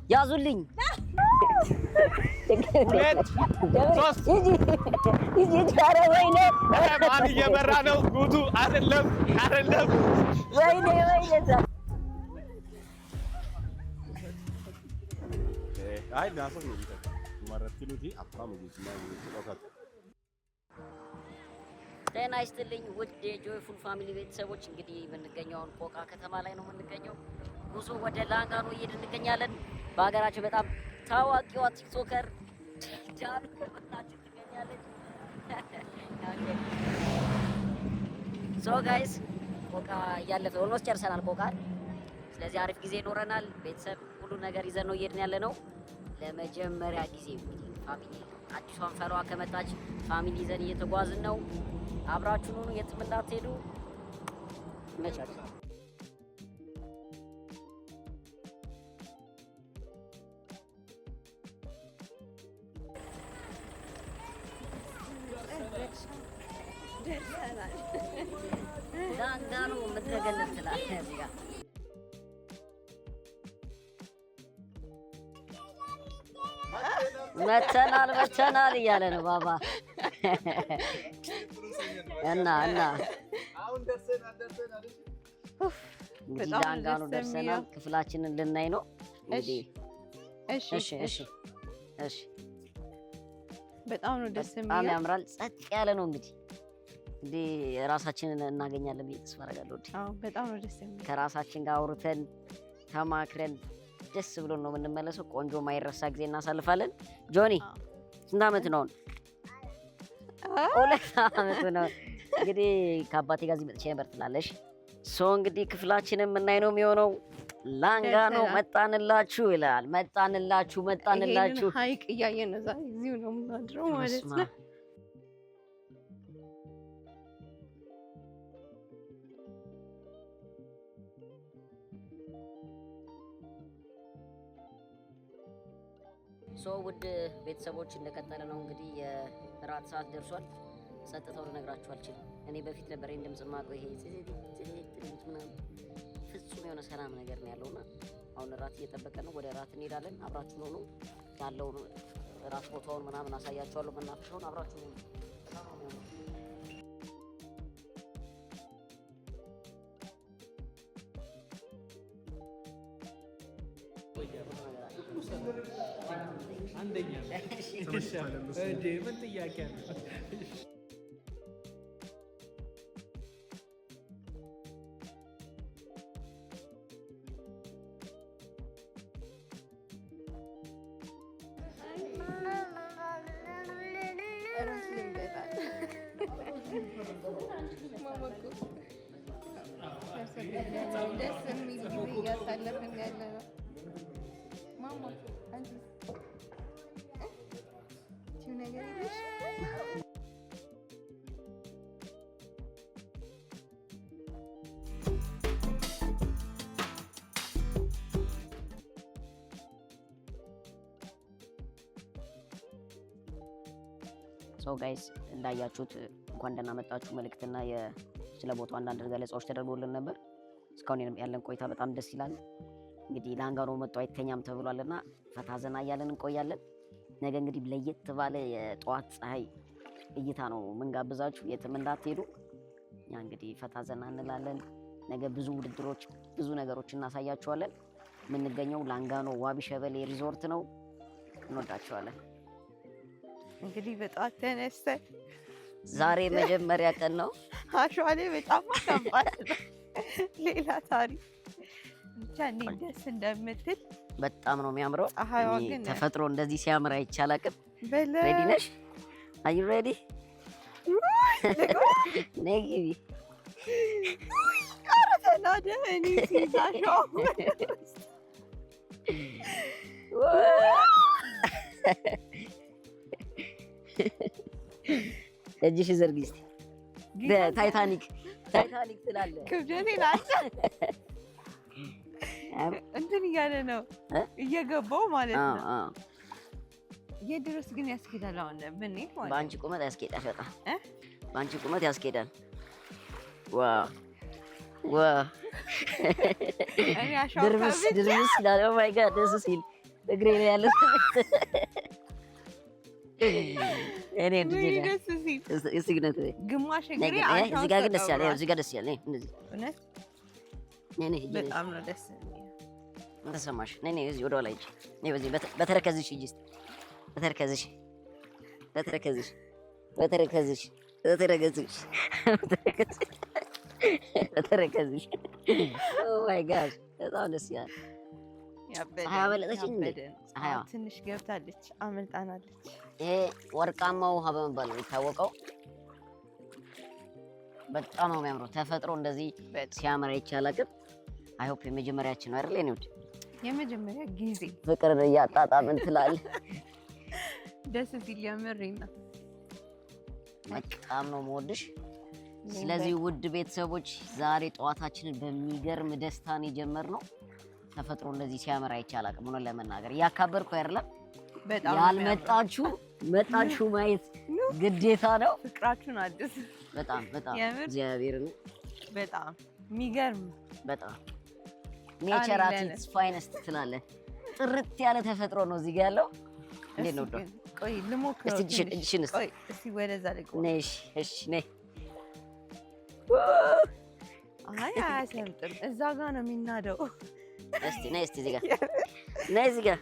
ያዙልኝ ሁለት ሶስት ይጂ ኧረ ወይኔ ማን እየመራ ነው ጉዱ አይደለም ወይኔ አይ ናሶ ነው ማረቲኑቲ አፋሙ ጤና ይስጥልኝ ውድ የጆይፉል ፋሚሊ ቤተሰቦች፣ እንግዲህ የምንገኘው ቆቃ ከተማ ላይ ነው የምንገኘው። ጉዞ ወደ ላንጋኖ እየሄድን እንገኛለን። በሀገራችን በጣም ታዋቂዋ ቲክቶከር ጃኑ ወጣችሁ ትገኛለች። ሶ ጋይስ ቆቃ እያለፈ ኦልሞስት ጨርሰናል ቆቃ። ስለዚህ አሪፍ ጊዜ ይኖረናል። ቤተሰብ ሁሉ ነገር ይዘን ነው እየሄድን ያለ ነው። ለመጀመሪያ ጊዜ እንግዲህ ፋሚሊ አዲሷን ፈሯ ከመጣች ፋሚሊ ይዘን እየተጓዝን ነው። አብራችሁን ሁኑ፣ የትም እንዳትሄዱ። ይመቻችሁ። ላንጋኖ የምትገለጥ ትላለህ እዚህ ጋር መተናል እያለ ነው ባባ እና አሁን ደርሰናል እንግዲህ ላንጋኖ ደርሰናል። ክፍላችንን ልናይ ነው እንግዲህ። እሺ በጣም ነው ደስ የሚለው። በጣም ያምራል። ጸጥ ያለ ነው እንግዲህ ራሳችንን እናገኛለን ብዬ ተስፋ አደርጋለሁ። አዎ በጣም ነው ደስ የሚለው። ከራሳችን ጋር አውርተን ተማክረን ደስ ብሎን ነው የምንመለሰው። ቆንጆ ማይረሳ ጊዜ እናሳልፋለን። ጆኒ ስንት ዓመት ነው? 2 ዓመቱ ነው። እንግዲህ ከአባቴ ጋር እዚህ መጥቼ ነበር ትላለሽ። እንግዲህ ክፍላችንን የምናይ ነው የሚሆነው። ላንጋኖ መጣንላችሁ ይላል። መጣንላችሁ ይሄንን ሀይቅ እያየን ነው ዛሬ። እዚሁ ነው የምናድረው ማለት ነው። ውድ ቤተሰቦች እንደቀጠለ ነው እንግዲህ። የራት ሰዓት ደርሷል። ጸጥታው ልነግራችሁ አልችልም። እኔ በፊት ነበር ድምጽ ማቆ ይሄ ምናምን ፍጹም የሆነ ሰላም ነገር ነው ያለውና አሁን ራት እየጠበቀን ነው። ወደ ራት እንሄዳለን። አብራችሁ ሆኑ። ያለውን ራት ቦታውን ምናምን አሳያችኋለሁ። መናፈሻውን አብራችሁ ሆኑ። አንደኛ ምን ጥያቄ አለ? ደስ የሚል ጊዜ እያሳለፍን ያለ ነው። ማማ አንቺ ነገር ይልሽ ጋይስ እንዳያችሁት እንኳን ደህና መጣችሁ መልእክትና ስለ ቦታው አንዳንድ ገለጻዎች ተደርጎልን ነበር። እስካሁን ያለን ቆይታ በጣም ደስ ይላል። እንግዲህ ላንጋኖ መጥቶ አይተኛም ተብሏልና ፈታ ዘና እያለን እንቆያለን። ነገ እንግዲህ ለየት ባለ የጠዋት ፀሐይ እይታ ነው የምንጋብዛችሁ። የትም እንዳትሄዱ። እኛ እንግዲህ ፈታ ዘና እንላለን። ነገ ብዙ ውድድሮች፣ ብዙ ነገሮች እናሳያችኋለን። የምንገኘው ላንጋኖ ዋቢ ሸበሌ ሪዞርት ነው። እንወዳችኋለን። እንግዲህ በጠዋት ተነስተን ዛሬ መጀመሪያ ቀን ነው። አሸዋ ላይ በጣም ከባድ ነው። ሌላ ታሪክ ብቻ እንዴት ደስ እንደምትል በጣም ነው የሚያምረው። ፀሐይዋ ግን ተፈጥሮ እንደዚህ ሲያምር አይቻላቅም። ሬዲ ነሽ? አር ዩ ሬዲ? ነይ ግቢ። ኧረ ተናደህ እኔ ሲይዛሸው እጅሽ ዘርጊ እስኪ። ታይታኒክ ትላለህ። ክብደቴ ናት እንትን እያለ ነው እየገባው ማለት ነው። የድረስ ግን ያስኬዳል። አሁን ብንሄድ ማለት በአንቺ ቁመት ያስኬዳል። በጣም በአንቺ ቁመት ያስኬዳል። ዋው ዋው እኔ አሻው ድርምስ ይላል። ኦ ማይ ጋድ ደስ ሲል እግሬ ላይ ያለው እኔ ድጅላ እስቲ ግነት ግማሽ እግሬ አሻው እዚህ ጋር ግን ደስ ያለ እዚህ ጋር ደስ ያለ እንደዚህ እውነት ነኝ በጣም ነው ደስ የሚለው። ተሰማሽ ነኝ እዚህ ወደ ላይ ነኝ በዚህ በተረከዝሽ ሂጂ እስቲ በተረከዝሽ በተረከዝሽ በተረከዝሽ በተረከዝሽ በተረከዝሽ ኦ ማይ ጋድ በጣም ደስ ይላል። ፀሐይ አበለጠች እንዴ? ፀሐይዋ ትንሽ ገብታለች አመልጣናለች። ይሄ ወርቃማው ውሃ በመባል ነው የሚታወቀው። በጣም ነው የሚያምረው። ተፈጥሮ እንደዚህ ሲያምር አይቻላቅም። አይ ሆፕ የመጀመሪያችን ነው አይደል? እኔ ወድ የመጀመሪያ ጊዜ ፍቅርን እያጣጣምን ትላለህ። ደስ ሲል ያምርና በጣም ነው የምወድሽ። ስለዚህ ውድ ቤተሰቦች ዛሬ ጠዋታችንን በሚገርም ደስታን የጀመርነው ተፈጥሮ እንደዚህ ሲያምር አይቻላቅም። ሆነ ለመናገር እያካበርኩ አይደለም። በጣም ያልመጣችሁ መጣችሁ ማየት ግዴታ ነው። ፍቅራችሁን አድስ በጣም እግዚአብሔር ነው። በጣም የሚገርም በጣም ኔቸር አት ኢትስ ፋይነስት ትላለህ። ጥርት ያለ ተፈጥሮ ነው እዚህ ጋር ያለው። እንዴት ነው ዶ? ቆይ ልሞክረው። እጅሽን ቆይ እስቲ ወደዛ ልቆ ነሽ። እሺ ነይ። አይ አያሰምጥም። እዛ ጋር ነው የሚናደው። እስቲ ነይ። እስቲ እዚህ ጋር ነይ። እዚህ ጋር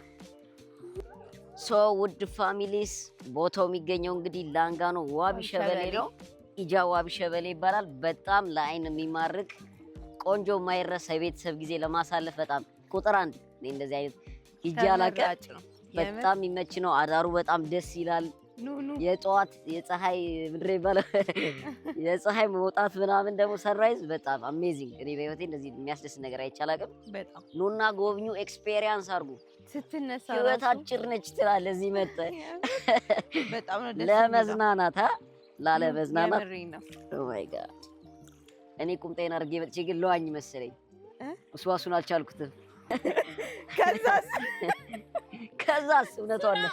ሶ ውድ ፋሚሊስ ቦታው የሚገኘው እንግዲህ ላንጋኖ ዋቢ ሸበሌ ነው። ኢጃ ዋቢ ሸበሌ ይባላል። በጣም ለአይን የሚማርክ ቆንጆ የማይረሳ የቤተሰብ ጊዜ ለማሳለፍ በጣም ቁጥር አንድ። እንደዚህ አይነት ሂጂ አላውቅም። በጣም የሚመች ነው። አዳሩ በጣም ደስ ይላል። የጠዋት የፀሐይ ምድር ይባላል የፀሐይ መውጣት ምናምን ደግሞ ሰንራይዝ በጣም አሜዚንግ። እኔ በህይወቴ እንደዚህ የሚያስደስት ነገር አይቻላቅም። በጣም ኑና ጎብኙ፣ ኤክስፔሪየንስ አድርጉ። ስትነሳ ህይወት አጭር ነች ትላለህ። እዚህ መጥተህ በጣም ነው ደስ ለመዝናናት ላለ መዝናናት። ኦ ማይ ጋድ እኔ ቁምጣዬን አድርጌ መጥቼ ግን ለዋኝ መሰለኝ። እሱን አልቻልኩትም። ከዛስ እውነቷን ነው።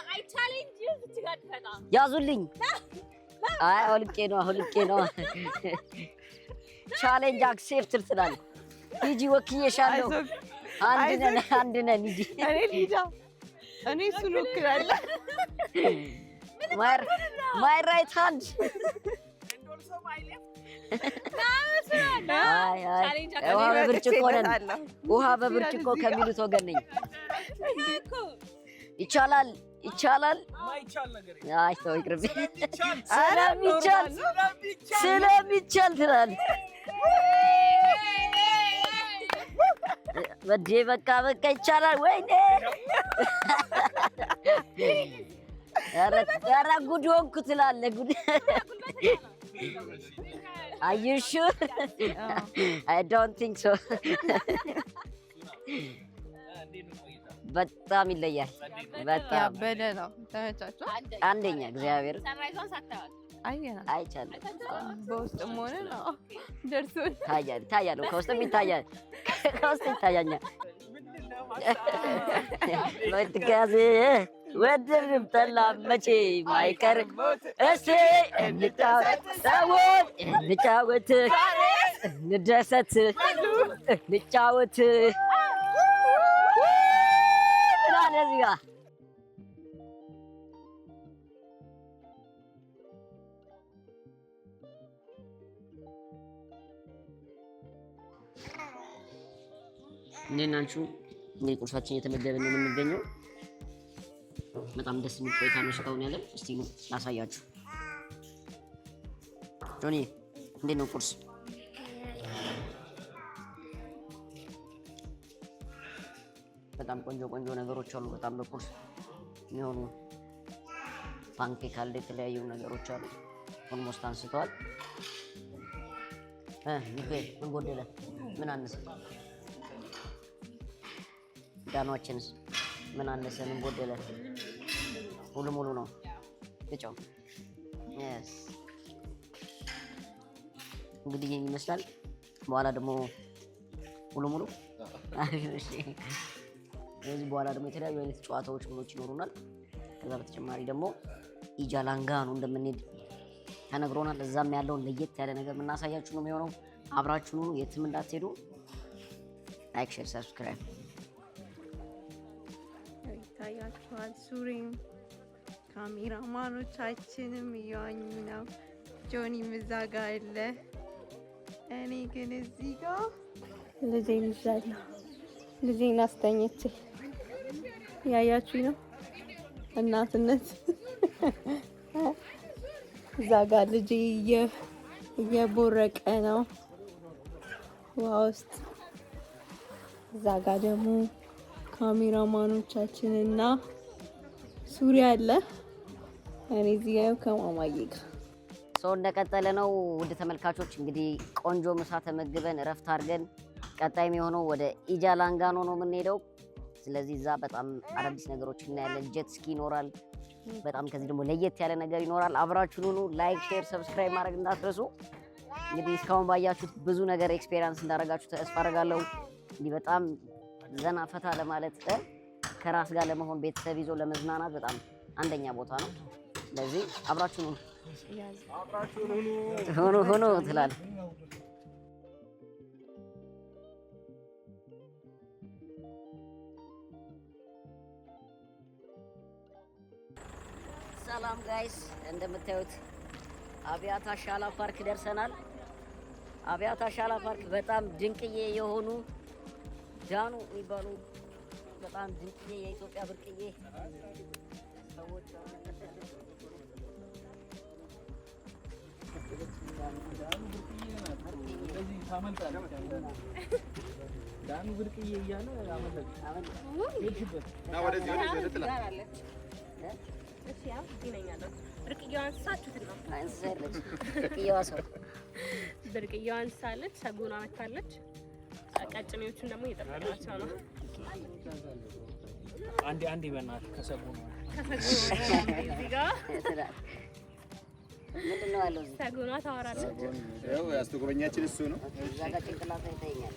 ያዙልኝ። አይ አውልቄ ነው ቻሌንጅ አክሴፕትድ ትላለህ። ሂጂ ወክዬሻለሁ። አንድ ነን ሂጂ። እኔ ሊዳ እኔ እሱን ወክላለሁ። ማይ ራይት ሃንድ ውሃ በብርጭቆ ከሚሉት ወገን ነኝ። ይቻላል። አይ ተው ይቅርብኝ። ስለሚቻል ትላለህ። ወዴ በቃ ይቻላል። ወይኔ ኧረ ጉድ ሆንኩ ትላለህ። ጉድ Are you sure? I don't think so. በጣም ይለያል። በጣም ያበደ ነው። ተመቻችሁ? አንደኛ እግዚአብሔር ሰንራይዟን ሳታዩት አይቻልም። በውስጥም ሆነ ነው ደርሶን ታያል። ከውስጥም ይታያል። ከውስጥ ይታያኛል። ወትጋዜ ወደድም ጠላም መቼ ማይቀር እስቲ እንጫወት እንደሰት እንጫወት እዚህ ጋር እንዴት ናችሁ? እንግዲህ ቁርሳችን እየተመገብን ነው የምንገኘው። በጣም ደስ የሚል ቆይታ ነው እስካሁን ያለን። እስቲ ነው ላሳያችሁ። ጆኒ እንዴት ነው ቁርስ? በጣም ቆንጆ ነገሮች አሉ። በጣም በቁርስ የሚሆኑ ፓንኬክ አለ፣ የተለያዩ ነገሮች አሉ። ኦልሞስት አንስተዋል። ሚካኤል ምን ጎደለ? ምን አነሰ? ዳኗችንስ ምን አነሰ? ምን ጎደለ? ሙሉ ነው። እጫው yes እንግዲህ ይሄን ይመስላል። በኋላ ደግሞ ሙሉ እዚህ በኋላ ደግሞ የተለያዩ አይነት ጨዋታዎች ምኖች ይኖሩናል። ከዛ በተጨማሪ ደግሞ ኢጃ ላንጋኖ እንደምንሄድ ተነግሮናል። እዛም ያለውን ለየት ያለ ነገር የምናሳያችሁ ነው የሚሆነው። አብራችሁኑ የትም እንዳትሄዱ። ላይክ ሼር ሰብስክራይብ ይታያችኋል። ሱሪም ካሜራማኖቻችንም እያዋኙ ነው። ጆኒም እዛ ጋ አለ። እኔ ግን እዚህ ጋር ልጄን ይዣለሁ። ልጄን አስተኝቼ ያያችሁኝ ነው እናትነት። እዛ ጋር ልጄ እየቦረቀ ነው ውሃ ውስጥ። እዛ ጋር ደግሞ ካሜራማኖቻችንና ሱሪ አለ። እኔ እዚህ ጋር ከማማዬ ጋር ሰው እንደቀጠለ ነው። ውድ ተመልካቾች እንግዲህ ቆንጆ ምሳ ተመግበን እረፍት አድርገን ቀጣይ የሚሆነው ወደ ኢጃ ላንጋኖ ነው የምንሄደው። ስለዚህ እዛ በጣም አዳዲስ ነገሮች እናያለን። ጀት ስኪ ይኖራል። በጣም ከዚህ ደግሞ ለየት ያለ ነገር ይኖራል። አብራችሁን ሁኑ። ላይክ ሼር ሰብስክራይብ ማድረግ እንዳትረሱ። እንግዲህ እስካሁን ባያችሁት ብዙ ነገር ኤክስፔሪንስ እንዳደረጋችሁ ተስፋ አደርጋለሁ። እንግዲህ በጣም ዘና ፈታ ለማለት ከራስ ጋር ለመሆን ቤተሰብ ይዞ ለመዝናናት በጣም አንደኛ ቦታ ነው። ስለዚህ አብራችሁን ሁኑ ትላለህ። ሰላም ጋይስ፣ እንደምታዩት አብያታ ሻላ ፓርክ ደርሰናል። አብያታ ሻላ ፓርክ በጣም ድንቅዬ የሆኑ ዳኑ የሚባሉ በጣም ድንቅዬ የኢትዮጵያ ብርቅዬ ሰዎች ዳኑ ብርቅዬ እያለ አመለጥ ብርቅዬዋ እንስሳለች። ሰጎኗ ነካለች። ቀጭኔዎቹን ደግሞ እየጠበቅናቸው ነው። አንዴ በእናትህ ከሰጎኗ እዚህ ጋር ምንድን ነው ያለው? ሰጎኗ ታወራለች። ያው ያስተጎበኛችን እሱ ነው። እዛ ጋር ጭንቅላት ይታየኛል።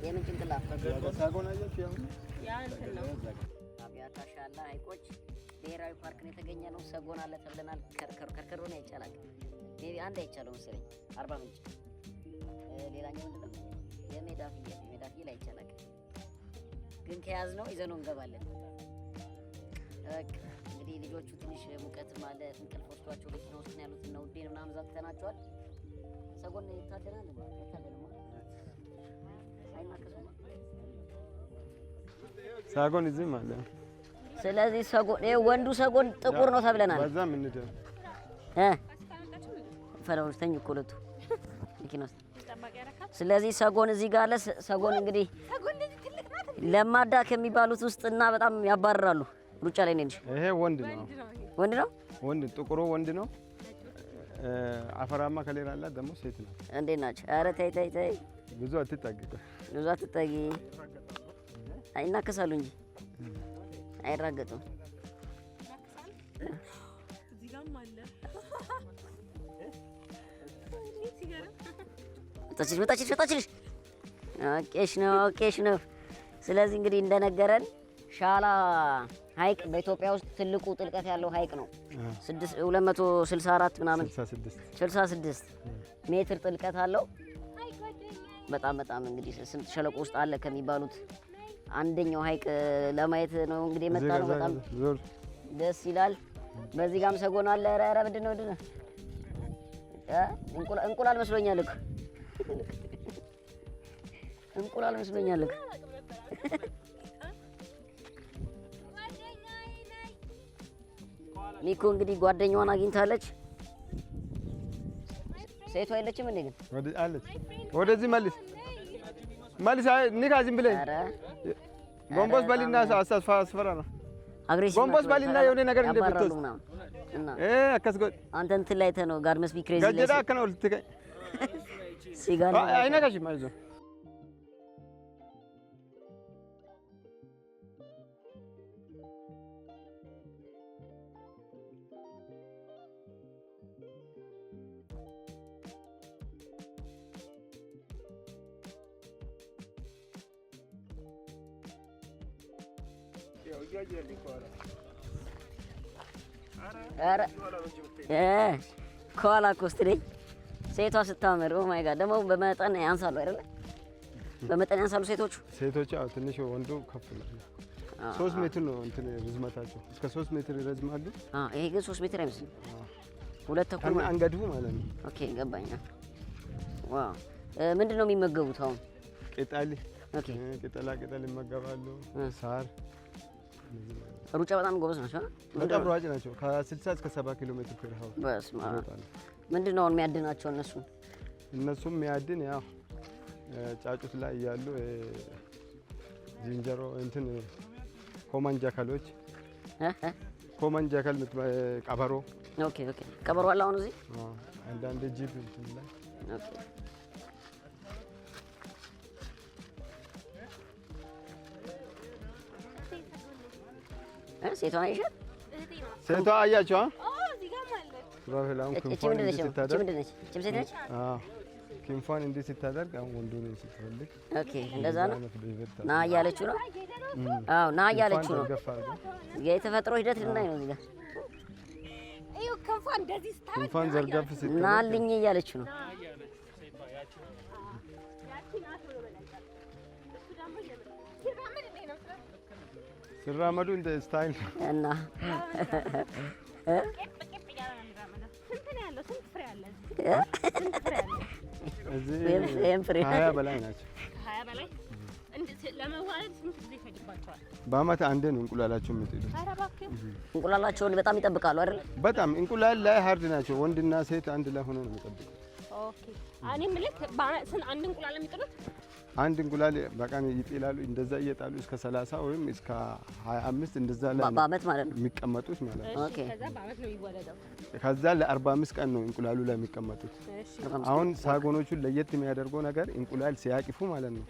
የምን ጭንቅላት? ሳጎናያችሁ ያ እንትን ነው። አብያታ ሻላ ሐይቆች ብሔራዊ ፓርክ ነው የተገኘ ነው። ሰጎን አለ ተብለናል። ከርከሮ ነው አይቻላል። ሜቢ አንድ አይቻለው መሰለኝ አርባ ምንጭ። ሌላኛው ምንድን ነው? የሜዳ ፍየል አይቻላል። ግን ከያዝነው ይዘነው እንገባለን። በቃ እንግዲህ ልጆቹ ትንሽ ሙቀትም አለ። እንቅልፍ ወስዷቸው መኪና ውስጥ ነው ያሉት እና ውዴን ምናምን ዛትተናቸዋል። ሰጎን ይታደናል አይታደንም? አይናከሱም። ሳጎን እዚህም አለ። ስለዚህ ሰጎን ወንዱ ሰጎን ጥቁር ነው ተብለናል። በዛም እንደው ፈራውስ ተኝ እኮ ሁለቱ መኪና ውስጥ። ስለዚህ ሰጎን እዚህ ጋር አለ። ሰጎን እንግዲህ ለማዳ ከሚባሉት ውስጥ እና በጣም ያባርራሉ። ሩጫ ላይ ነኝ። ይሄ ወንድ ነው። ወንድ ነው። ወንድ ጥቁሩ ወንድ ነው። አፈራማ ከሌላ አለ ደግሞ ሴት ነው። እንዴት ናቸው? ኧረ ተይ ብዙ አትጠጊ። አይናከሳሉ እንጂ አይራገጡም። እዚህ ጋርም አለ። ወጣችልሽ። ኦኬሽ ነው። ስለዚህ እንግዲህ እንደነገረን ሻላ ሐይቅ በኢትዮጵያ ውስጥ ትልቁ ጥልቀት ያለው ሐይቅ ነው። 264 ምናምን 66 ሜትር ጥልቀት አለው። በጣም እንግዲህ ስንት ሸለቆ ውስጥ አለ ከሚባሉት አንደኛው ሐይቅ ለማየት ነው እንግዲህ የመጣ ነው። በጣም ደስ ይላል። በዚህ ጋርም ሰጎን አለ። ኧረ ምንድን ነው እንቁላል መስሎኛል እኮ እንቁላል መስሎኛል እኮ። ሚኮ እንግዲህ ጓደኛዋን አግኝታለች። ሴቷ የለችም እንዴ? ግን አለች። ወደዚህ መልስ ንካ ዝም ብለህ ጎንበስ በልና አስፈራ ነው። ጎንበስ በልና የሆነ ነገር እንደምትወስድ አከስጎ አንተ እንትን ላይ ነው ጋር መስቢ ክሬዚ ላይ ገጀዳ ከነው ልትገኝ ሲጋር አይነካሽም። አይዞህ ከኋላ እኮ ስትለኝ ሴቷ ስታምር ኦ ማይ ጋድ ደግሞ በመጠን ያንሳሉ አይደለ? በመጠን ያንሳሉ ሴቶቹ። ሴቶቹ አዎ ትንሽ ወንዱ ከፍ ይላል። 3 ሜትር ነው እንትን ርዝመታቸው እስከ 3 ሜትር ይረዝማሉ። ይሄ ግን 3 ሜትር አይመስልም። 2 ተኩል አንገዱ ማለት ነው። ኦኬ ገባኝ። ዋው ምንድነው የሚመገቡት አሁን? ቅጠል። ኦኬ ቅጠላ ቅጠል ይመገባሉ። ሳር። ሩጫ በጣም ጎበዝ ናቸው። በጣም ሯጭ ናቸው። ከ60 እስከ 70 ኪሎ ሜትር ፐር ሃወር። በስመ አብ። ምንድነው የሚያድናቸው እነሱም የሚያድን ያው ጫጩት ላይ ያሉ ዝንጀሮ እንትን ኮመን ጃካሎች ኮመን ጃካል ቀበሮ። ኦኬ ቀበሮ አለ አሁን እዚህ። አንዳንድ ጂፕ እንትን ላይ ኦኬ ሴቷ አይሻት ሴቷ አያቸው እዚህ ጋር ማለት ራሄላም ክንፏን እንዲህ ስታደርግ አሁን ወንዱን ስትፈልግ ኦኬ እንደዛ ነው። ና እያለችው ነው። አዎ ና እያለችው ነው። የተፈጥሮ ሂደት ልናይ ነው እዚህ ጋር። እዩ ክንፏን እንደዚህ ስታደርግ ክንፏን ዘርጋፍ ስትል ናልኝ እያለችው ነው። ሲራመዱ እንደ ስታይል እና ሀያ በላይ ናቸው። በአመት አንዴ ነው እንቁላላቸው የሚጥሉት። እንቁላላቸውን በጣም ይጠብቃሉ አይደል? በጣም እንቁላል ላይ ሀርድ ናቸው። ወንድና ሴት አንድ ላይ ሆኖ ነው የሚጠብቁት። ኦኬ እኔ ምልክ አንድ እንቁላል የሚጥሉት አንድ እንቁላል በቀን ይጥላሉ። እንደዛ እየጣሉ እስከ 30 ወይም እስከ 25 እንደዛ ላይ በአመት ማለት ነው የሚቀመጡት ማለት ነው። ኦኬ ከዛ በአመት ነው የሚወለደው። ከዛ ለ45 ቀን ነው እንቁላሉ ላይ የሚቀመጡት። አሁን ሳጎኖቹን ለየት የሚያደርገው ነገር እንቁላል ሲያቅፉ ማለት ነው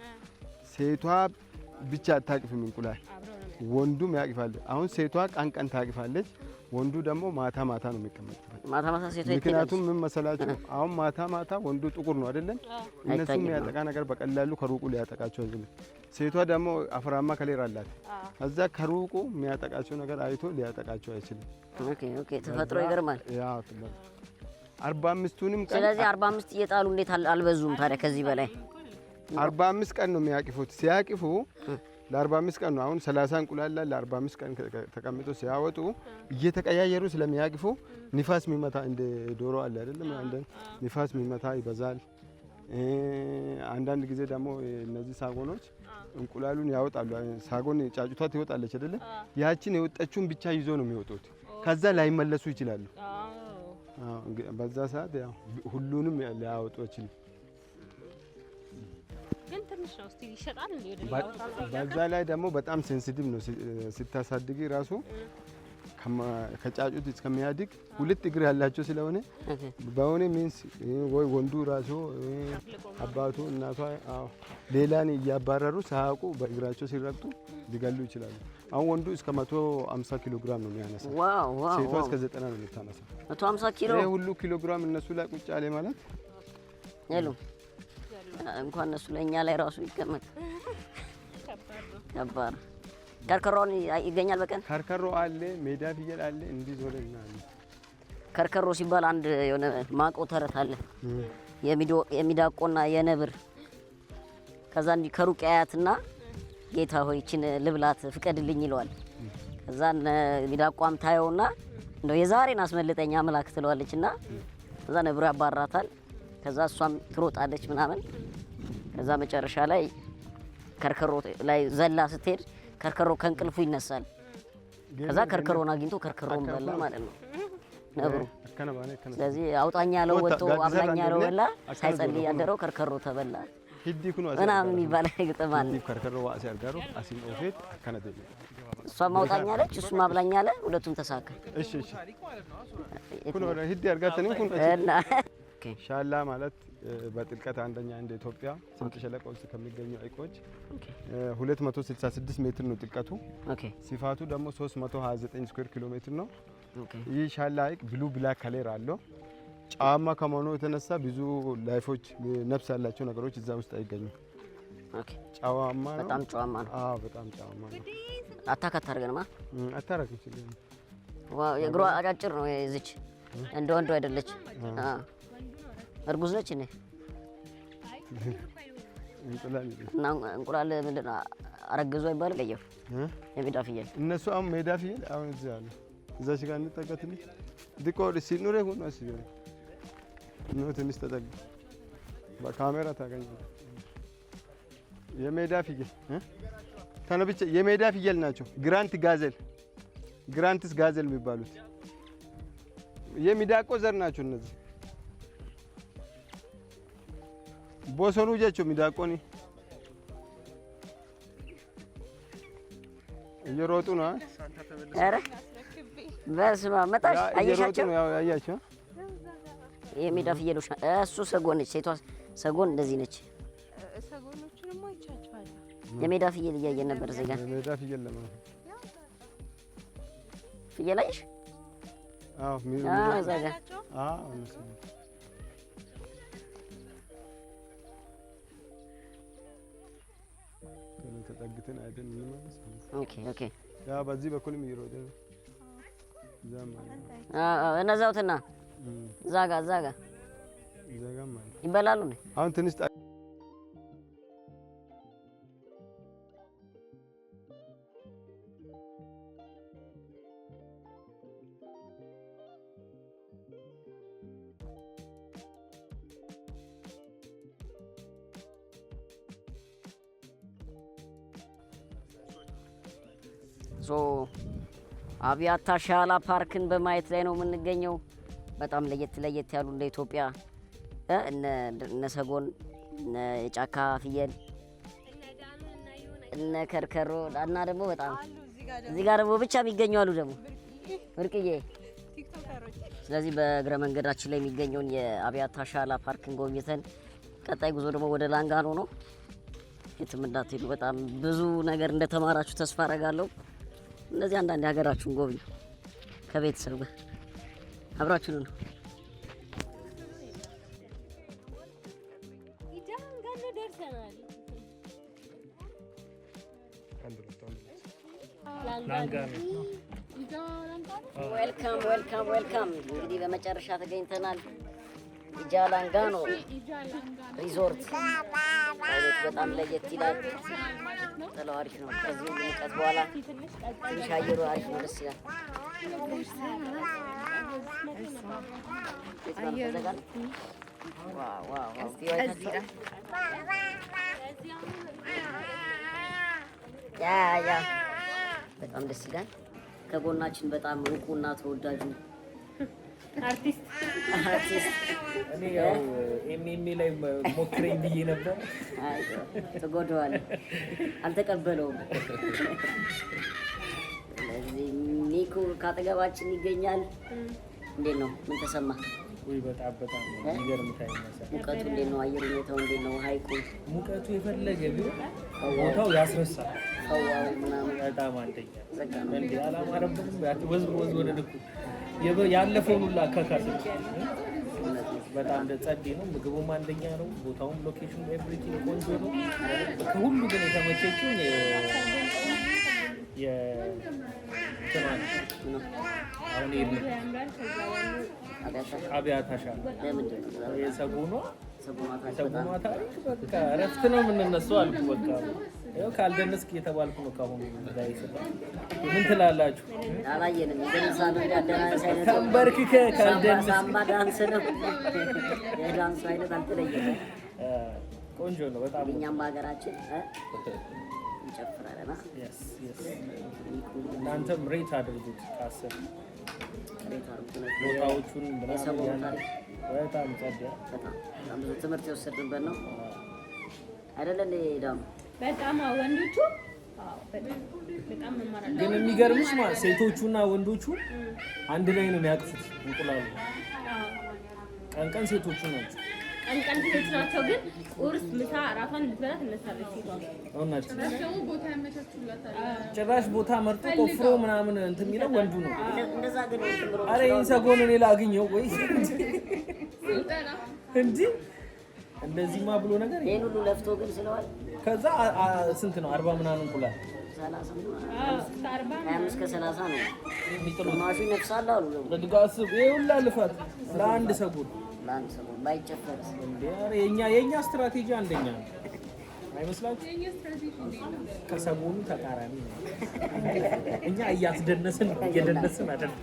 ሴቷ ብቻ አታቅፍም እንቁላል፣ ወንዱም ያቅፋል። አሁን ሴቷ ቀን ቀን ታቅፋለች፣ ወንዱ ደግሞ ማታ ማታ ነው የሚቀመጡት። ማታ ማታ ሴቷ ይጥላል። ምክንያቱም ምን መሰላችሁ? አሁን ማታ ማታ ወንዱ ጥቁር ነው አይደለም? እነሱ የሚያጠቃ ነገር በቀላሉ ከሩቁ ሊያጠቃቸው አይችልም። ሴቷ ደግሞ አፈራማ ከሌር አላት። ከዛ ከሩቁ የሚያጠቃቸው ነገር አይቶ ሊያጠቃቸው አይችልም። ኦኬ ተፈጥሮ ይገርማል። ያው 45ቱንም ቀን ስለዚህ 45 እየጣሉ እንዴት አልበዙም ታዲያ? ከዚህ በላይ 45 ቀን ነው የሚያቅፉት። ሲያቅፉ ለ45 ቀን ነው። አሁን 30 እንቁላል ላይ ለ45 ቀን ተቀምጦ ሲያወጡ እየተቀያየሩ ስለሚያቅፉ ንፋስ የሚመታ እንደ ዶሮ አለ አይደለም? አንዳንድ ንፋስ የሚመታ ይበዛል። አንዳንድ ጊዜ ደግሞ እነዚህ ሳጎኖች እንቁላሉን ያወጣሉ። ሳጎን ጫጩቷ ትወጣለች አይደለም? ያችን የወጣችውን ብቻ ይዞ ነው የሚወጡት። ከዛ ላይመለሱ ይችላሉ። በዛ ሰዓት ያው ሁሉንም ሊያወጡ አይችልም። ግን ትንሽ ነው እስቲ ይሸጣል እንዴ? በዛ ላይ ደግሞ በጣም ሴንሲቲቭ ነው። ስታሳድጊ ራሱ ከጫጩት እስከሚያድግ 2 እግር ያላቸው ስለሆነ በሆነ ሚንስ ወይ ወንዱ ራሱ አባቱ እናቷ ሌላን እያባረሩ ሳያውቁ በእግራቸው ሲረግጡ ሊገሉ ይችላሉ። አሁን ወንዱ እስከ 150 ኪሎ ግራም ነው የሚያነሳው። ሴቷ እስከ 90 ነው የምታነሳው። 150 ኪሎ ይሄ ሁሉ ኪሎ ግራም እነሱ ላይ ቁጭ አለ ማለት የሉም። እንኳን እነሱ ለኛ ላይ ራሱ ይቀመጥ ከባድ። ከርከሮን ይገኛል በቀን። ከርከሮ አለ፣ ሜዳ ፍየል አለ፣ እንዲህ ዞለና አለ። ከርከሮ ሲባል አንድ የሆነ ማቆ ተረት አለ። የሚዳቆና የነብር ከዛ እንዲህ ከሩቅ ያያትና ጌታ ሆይ እቺን ልብላት ፍቀድልኝ ይለዋል። ከዛ ሚዳቋም ታየውና እንደው የዛሬን አስመልጠኛ አምላክ ትለዋለችና ከዛ ነብሩ ያባራታል። ከዛ እሷም ትሮጣለች ምናምን። ከዛ መጨረሻ ላይ ከርከሮ ላይ ዘላ ስትሄድ ከርከሮ ከእንቅልፉ ይነሳል። ከዛ ከርከሮን አግኝቶ ከርከሮን በላ ማለት ነው ነብሩ። ስለዚህ አውጣኛ ያለው ወጥቶ አብላኛ ያለው በላ፣ ሳይጸልይ ያደረው ከርከሮ ተበላ ምናምን የሚባል ግጥም አለ። እሷም አውጣኛ አለች፣ እሱም አብላኛ አለ። ሁለቱም ተሳካ። እሺ ሻላ ማለት በጥልቀት አንደኛ እንደ ኢትዮጵያ ስምጥ ሸለቆ ውስጥ ከሚገኙ ሐይቆች 266 ሜትር ነው ጥልቀቱ። ስፋቱ ደግሞ 329 ስኩዌር ኪሎ ሜትር ነው። ይህ ሻላ ሐይቅ ብሉ ብላክ ከለር አለው። ጨዋማ ከመሆኑ የተነሳ ብዙ ላይፎች ነፍስ ያላቸው ነገሮች እዛ ውስጥ አይገኙም። ጨዋማ ነው። በጣም ጨዋማ ነው። አዎ በጣም ጨዋማ ነው። አታካት አድርገንማ አታረክም። ዋው የእግሯ አጫጭር ነው። እዚች እንደ ወንዱ አይደለች። እርጉዝ ነች እኔ እና እንቁላል ምንድን ነው አረገዙ አይባልም? ቀየው የሜዳ ፍየል እነሱ አሁን ሜዳ ፍየል አሁን እዚህ አለ። እዛች ጋር እንጠጋት ትንሽ ዲኮር ሲኑሬ ሆኖ አስቢ ነው ትንሽ ተጠጋ በካሜራ ታገኝ የሜዳ ፍየል ተነብቼ የሜዳ ፍየል ናቸው። ግራንትስ ጋዘል የሚባሉት የሚዳቆ ዘር ናቸው እነዚህ። ቦሶኑ ጀቸው ሚዳቆኒ እየሮጡ ነው። ኧረ በስመ አብ መጣሽ አየሻቸው? አያቸው የሜዳ ፍየሎች እሱ ሰጎን ነች። ሴቷ ሰጎን እንደዚህ ነች። ሰጎኖቹንም አይቻቸዋለሁ። የሜዳ ፍየል እያየን ነበር። እዚህ ጋር የሜዳ ፍየል ለማለት ፍየል አይሽ? አዎ እዛ ጋር ተጠግተን አይደል እንመለስ። ኦኬ ያ በዚህ በኩልም እየሮጠ ነው። እነዛውትና እዛ ጋር ይበላሉ ነው። አሁን ትንሽ አብያታ ሻላ ፓርክን በማየት ላይ ነው የምንገኘው። በጣም ለየት ያሉ እንደ ኢትዮጵያ እነ ሰጎን፣ እነ የጫካ ፍየል፣ እነ ከርከሮ እና ደግሞ በጣም እዚህ ጋር ደግሞ ብቻ የሚገኙ አሉ ደግሞ ብርቅዬ። ስለዚህ በእግረ መንገዳችን ላይ የሚገኘውን የአብያታ ሻላ ፓርክን ጎብኝተን ቀጣይ ጉዞ ደግሞ ወደ ላንጋኖ ነው። የትም እንዳትሄዱ። በጣም ብዙ ነገር እንደተማራችሁ ተስፋ አደርጋለሁ። እነዚህ አንዳንድ ሀገራችሁን ጎብኙ ከቤተሰብ ጋር አብራችሁ ነው። ዌልካም። እንግዲህ በመጨረሻ ተገኝተናል። ኢጃላንጋኖ ሪዞርት በጣም ለየት ይላል። ጥላው አሪፍ ነው። ከዚህ ሙቀት በኋላ ትንሽ አየሩ አሪፍ ነው፣ ደስ ይላል። በጣም ደስ ይላል። ከጎናችን በጣም እንቁና ተወዳጁ አርቲስት እኔ ያው ኤምኤምኤ ላይ ሞክረኝ ብዬ ነበር። ተጎድቷል፣ አልተቀበለውም። ስለዚህ ኒኩ ካጠገባችን ይገኛል። እንዴት ነው? ምን ተሰማ? ወይ በጣም የሚገርም ታይም ነው። ሙቀቱ እንዴት ነው? አየር ሁኔታው እንዴት ነው? ሀይቁ ሙቀቱ የፈለገ ቢሆን ቦታው ያስረሳል። ሰዋው ምናምን በጣም አንደኛ እንዴ አላማረብንም። ወዝ ወደ ልኩ ያለፈውን ሁላ አካካስ በጣም ጸዴ ነው። ምግቡም አንደኛ ነው። ቦታውም ሎኬሽኑ ኤቭሪቲንግ ቆንጆ ነው። ከሁሉ ግን የተመቸችው አሁን አብያታ ሻላ የሰጎኗ ታሪክ በቃ እረፍት ነው የምንነሳው አልኩ። በቃ ያው ካልደነስክ እየተባልኩ ነው። ካሁን ላይ ምን ትላላችሁ? አላየንም። እንደዛ ነው ያደናንስ አይነት ተንበርክከ ካልደነስክ ሳምባ ዳንስ ነው የዳንስ አይነት አልተለየም። ቆንጆ ነው በጣም እኛም ሀገራችን እንጨፍራለና እናንተም ሬት አድርጉት። ካሰብ ሬት አድርጉት። ቦታዎቹን ምናምን በጣም ጸዳ በጣም ብዙ ትምህርት የወሰድንበት ነው አይደለ እንዴ? ዳም በጣም ወንዶቹ በጣም መማራለሁ። ግን የሚገርምሽ ማለት ሴቶቹና ወንዶቹ አንድ ላይ ነው የሚያቅፉት እንቁላሉ። ቀን ሴቶቹ ናቸው። ቀን ሴቶቹ ናቸው። ግን ቁርስ፣ ምሳ፣ እራቷን ልትበላ ትነሳለች ሴቷ። እውነት ጭራሽ ቦታ መርጦ ቆፍሮ ምናምን እንትን የሚለው ወንዱ ነው። እንደዛ ግን ትምሮ አረ ይሄን ሰጎን እኔ ላግኘው ወይ እንጂ እንደዚህማ ብሎ ነገር ይሄን ሁሉ ለፍቶ ግን ስለዋል። ከዛ ስንት ነው 40 ምናምን እንቁላል 25 ከ30 ነው የሚጥሉ። ማሹ ይነፍሳል አሉ ለድጋስ ይሄ ሁላ ልፋት ለአንድ ሰጎን ለአንድ ሰሞን ባይጨፈርስ እንዴ? ኧረ የኛ ስትራቴጂ አንደኛ ነው አይመስላችሁ? ከሰሞኑ ተቃራኒ ነው። እኛ እያስደነስን እየደነስን አይደለም።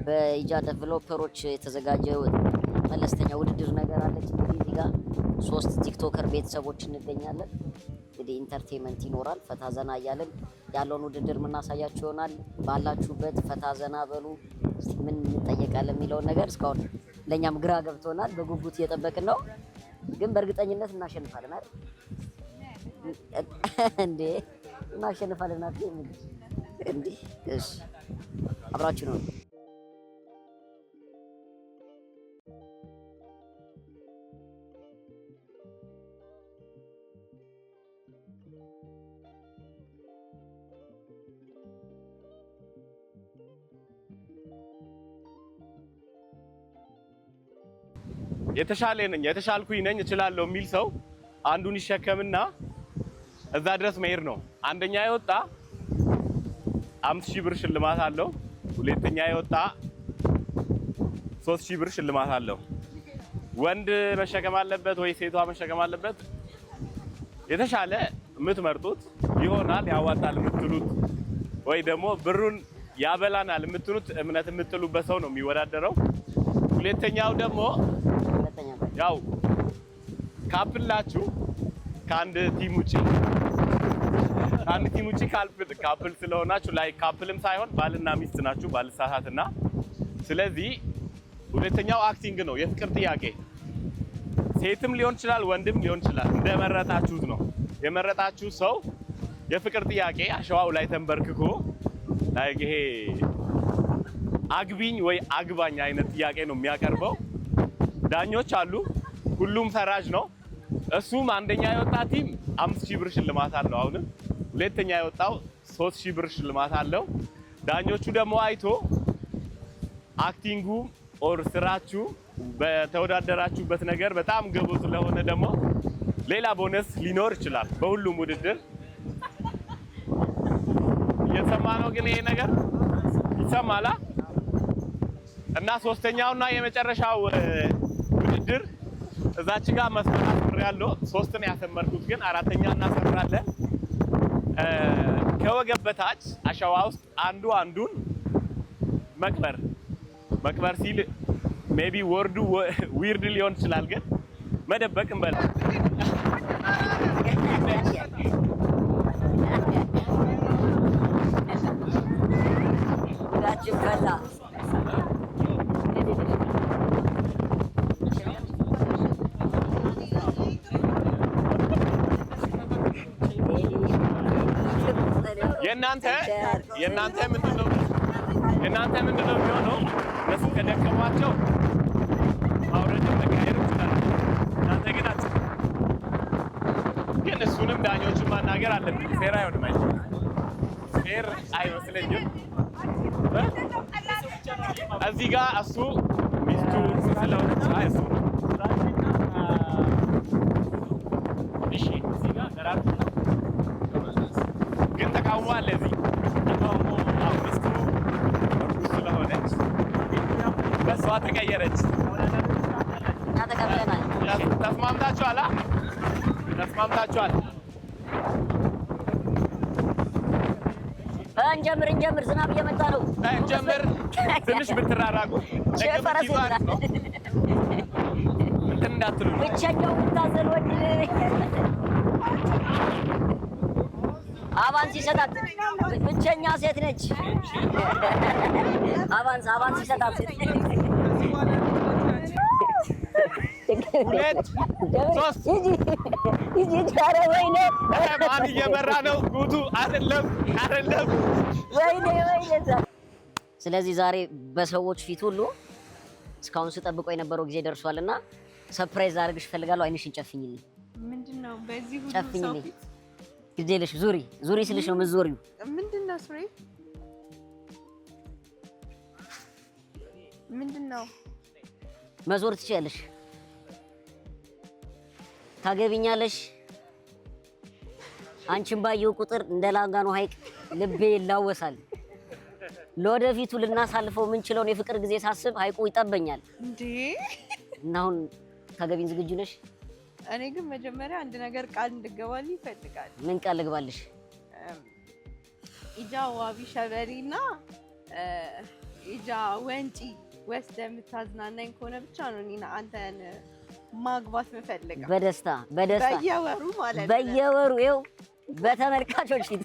በኢጃ ዴቨሎፐሮች የተዘጋጀ መለስተኛ ውድድር ነገር አለች። እንግዲህ እዚህ ጋር 3 ቲክቶከር ቤተሰቦች እንገኛለን። እንግዲህ ኢንተርቴንመንት ይኖራል። ፈታ ዘና እያለን ያለውን ውድድር የምናሳያችሁ ይሆናል። ባላችሁበት ፈታ ዘና በሉ። ምን እንጠየቃለን የሚለውን ነገር እስካሁን ለእኛም ግራ ገብቶናል። በጉጉት እየጠበቅን ነው፣ ግን በእርግጠኝነት እናሸንፋለን አይደል እንዴ? እናሸንፋለን አይደል እንዴ? እሺ አብራችሁ ነው። የተሻልኩኝ ነኝ እችላለሁ የሚል ሰው አንዱን ይሸከምና እዛ ድረስ መሄድ ነው። አንደኛ የወጣ 5000 ብር ሽልማት አለው። ሁለተኛ የወጣ 3000 ብር ሽልማት አለው። ወንድ መሸከም አለበት ወይ ሴቷ መሸከም አለበት? የተሻለ የምትመርጡት ይሆናል። ያዋጣል የምትሉት ወይ ደግሞ ብሩን ያበላናል የምትሉት እምነት የምትሉበት ሰው ነው የሚወዳደረው። ሁለተኛው ደግሞ ያው ካፕላችሁ ከአንድ ቲም ውጪ ካፕል ስለሆናችሁ ላይ ካፕልም ሳይሆን ባልና ሚስት ናችሁ ባልሳሳትና። ስለዚህ ሁለተኛው አክቲንግ ነው፣ የፍቅር ጥያቄ። ሴትም ሊሆን ይችላል ወንድም ሊሆን ይችላል፣ እንደመረጣችሁት ነው። የመረጣችሁ ሰው የፍቅር ጥያቄ አሸዋው ላይ ተንበርክኮ ላይ ይሄ አግቢኝ ወይ አግባኝ አይነት ጥያቄ ነው የሚያቀርበው። ዳኞች አሉ፣ ሁሉም ፈራጅ ነው። እሱም አንደኛ የወጣ ቲም 5000 ብር ሽልማት አለው። አሁንም ሁለተኛ የወጣው 3000 ብር ሽልማት አለው። ዳኞቹ ደግሞ አይቶ አክቲንጉ ኦር ስራችሁ በተወዳደራችሁበት ነገር በጣም ገቡ ስለሆነ ደግሞ ሌላ ቦነስ ሊኖር ይችላል በሁሉም ውድድር። እየሰማ ነው ግን ይሄ ነገር ይሰማላ። እና ሶስተኛውና የመጨረሻው ውድድር እዛች ጋር መስመር አስመራለሁ። 3 ነው ያሰመርኩት፣ ግን 4ኛ እናሰምራለን። ከወገብ በታች አሸዋ ውስጥ አንዱን መቅበር ሲል ሜቢ ወርዱ ዊርድ ሊሆን ይችላል፣ ግን መደበቅ እንበል። የእናንተ ምንድነው የሚሆነው? እነሱ ከደከሟቸው ማውረድ መቀየር ይችላል። እናንተ ግን እሱንም ዳኞቹን ማናገር አለብን። ፌር አይሆንም፣ ፌር አይመስለኝም። እዚህ ጋር እሱ ሚስቱ ስለሆነች እሱ እሺ፣ እዚህ ጋር ደራርቱ ግን ተቃውሞ አለ። እዚህ ተቃውሞ ሚስቱ ስለሆነች በሷ ተቀየረች። ተስማምታችኋል? እንጀምር። ዝናብ እየመጣ ነው። እንጀምር። ትንሽ ብትራራቁ እንትን እንዳትሉ። ብቸኛው የምታዘል ወንድ አቫንስ ይሰጣት። ብቸኛ ሴት ነች። አቫንስ ይሰጣት። ማን እየመራ ነው? ጉቱ አይደለም። ወይኔ። ስለዚህ ዛሬ በሰዎች ፊት ሁሉ እስካሁን ስጠብቀው የነበረው ጊዜ ደርሷልና ሰርፕራይዝ አድርግሽ እፈልጋለሁ። አይንሽን ጨፍኝልኝ። ምንድነው? በዚህ ሁሉ ጨፍኝልኝ። ግዴለሽ። ዙሪ ስልሽ ነው የምትዞሪው። ምንድነው? ሱሪ ምንድነው? መዞር ትችያለሽ። ታገቢኛለሽ? አንቺን ባየው ቁጥር እንደ ላንጋኖ ሐይቅ ልቤ ይላወሳል። ለወደፊቱ ልናሳልፈው የምንችለውን የፍቅር ጊዜ ሳስብ ሐይቁ ይጠበኛል። እንዴ እና አሁን ታገቢኝ ዝግጁ ነሽ? እኔ ግን መጀመሪያ አንድ ነገር ቃል እንድገባልኝ ይፈልጋል። ምን ቃል ልግባልሽ? ኢጃ ዋቢ ሸበሪና ኢጃ ወንጪ ወስደ የምታዝናናኝ ከሆነ ብቻ ነው እኔና አንተን ማግባት መፈልጋ። በደስታ በየወሩ ማለት ነው። በየወሩ ይኸው በተመልካቾች ፊት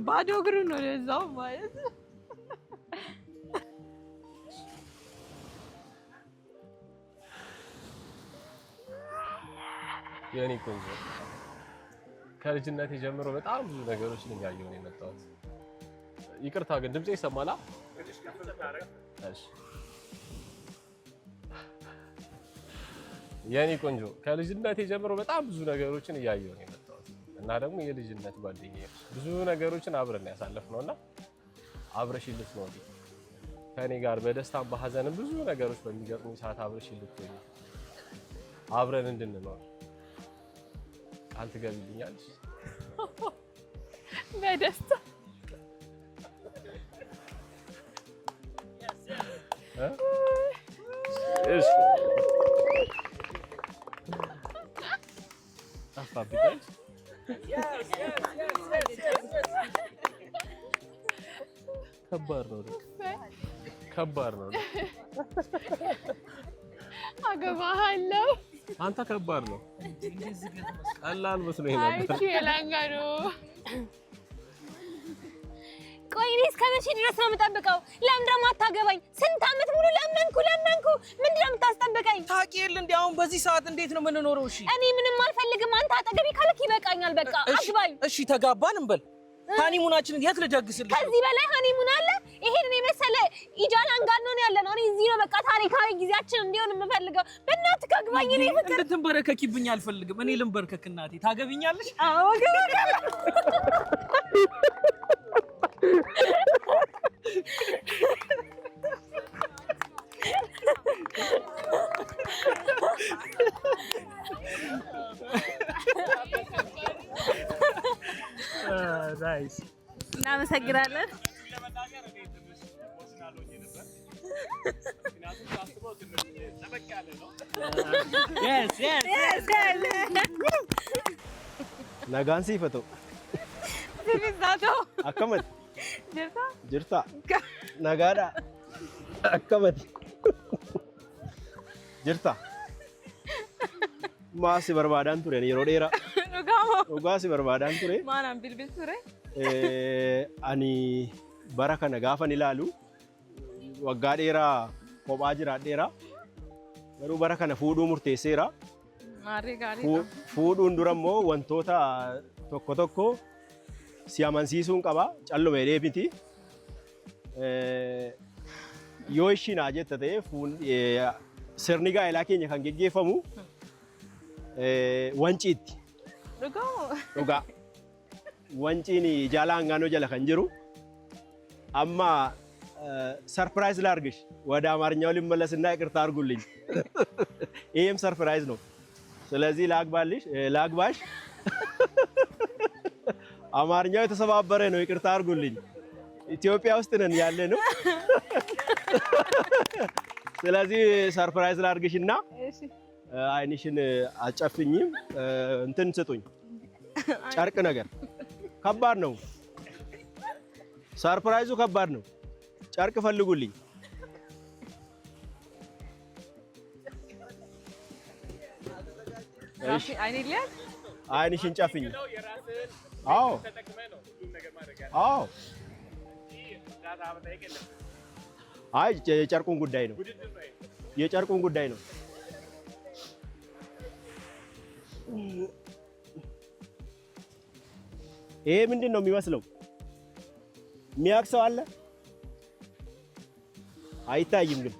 ባዶ እግሩ ነው ለዛው ማለት የኔ ቆንጆ ከልጅነቴ ጀምሮ በጣም ብዙ ነገሮችን እያየሁ ነው የመጣሁት። ይቅርታ ግን ድምጼ ይሰማል? እሺ የኔ ቆንጆ ከልጅነቴ ጀምሮ በጣም ብዙ ነገሮችን እያየሁ ነው የመጣሁት እና ደግሞ የልጅነት ጓደኛዬ ብዙ ነገሮችን አብረን ያሳለፍነውና አብረሽኝ ልትኖሪ ከኔ ጋር በደስታም በሐዘንም ብዙ ነገሮች በሚገጥሙ ሰዓት አብረሽኝ ልትሆኚ አብረን እንድንኖር ቃል ትገቢልኛለሽ? በደስታ እሺ ጠፋብኝ። ከባድ ነው። አገባሃለሁ። አንተ ከባድ ነው። ቀላል መስሎኝ ነበር። አይ የላንጋኖ ቆይ እኔ እስከ መቼ ድረስ ነው የምጠብቀው? ለምን ደግሞ አታገባኝ? ስንት ዓመት ሙሉ ለመንኩ። ምንድን ነው የምታስጠብቀኝ? ታውቂ የለ እንዴ አሁን በዚህ ሰዓት እንዴት ነው የምንኖረው? እሺ እኔ ምንም አልፈልግም። አንተ አጠገቤ ካለክ ይበቃኛል። በቃ አግባኝ። እሺ ተጋባን እንበል። ሃኒሙናችንን የት ልደግስልሽ? ከዚህ በላይ ሃኒሙን አለ? ይሄን የመሰለ ኢጃላንጋኖ ነው ያለነው። እኔ እዚህ ነው በቃ ታሪካዊ ጊዜያችን እንዲሆን የምፈልገው። በእናትህ አግባኝ። እኔ ፍቅር እንድትንበረከኪብኝ አልፈልግም። እኔ ልንበርከክ እናቴ። ታገቢኛለሽ? አዎ ገባኛል። ናይስ እናመሰግናለን። nagaan siifatoo akkamati jirta nagaadha akkamati jirta maasi barbaadaan ture yeroo dheeraa dhugaa si barbaadaan ture maanaan bilbil ture ani bara kana gaafan ilaalu waggaa dheeraa kophaa jiraadheera garuu bara kana fuudhuu murteesseera. Fuudhuun dura immoo wantoota tokko tokko si amansiisuun qaba. Calluma jedhee miti. Yoo ishiin haa jetta ta'e sirni gaa'elaa keenya kan geggeeffamu wanciitti. Dhugaa. Wanciin Ijaalaangaanoo jala kan jiru amma ሰርፕራይዝ ላርግሽ ወደ አማርኛው ሊመለስና ይቅርታ አድርጉልኝ። ይሄም ሰርፕራይዝ ነው። ስለዚህ ላግባሽ አማርኛው የተሰባበረ ነው። ይቅርታ አድርጉልኝ። ኢትዮጵያ ውስጥ ነን ያለ ነው። ስለዚህ ሰርፕራይዝ ላርግሽና አይንሽን አጨፍኝም እንትን ስጡኝ ጨርቅ ነገር ከባድ ነው። ሰርፕራይዙ ከባድ ነው። ጨርቅ ፈልጉልኝ። እሺ አይንሽን ጨፍኝ። አዎ አዎ አይ የጨርቁን ጉዳይ ነው። የጨርቁን ጉዳይ ነው። ይሄ ምንድን ነው የሚመስለው? የሚያውቅ ሰው አለ? አይታይም ግን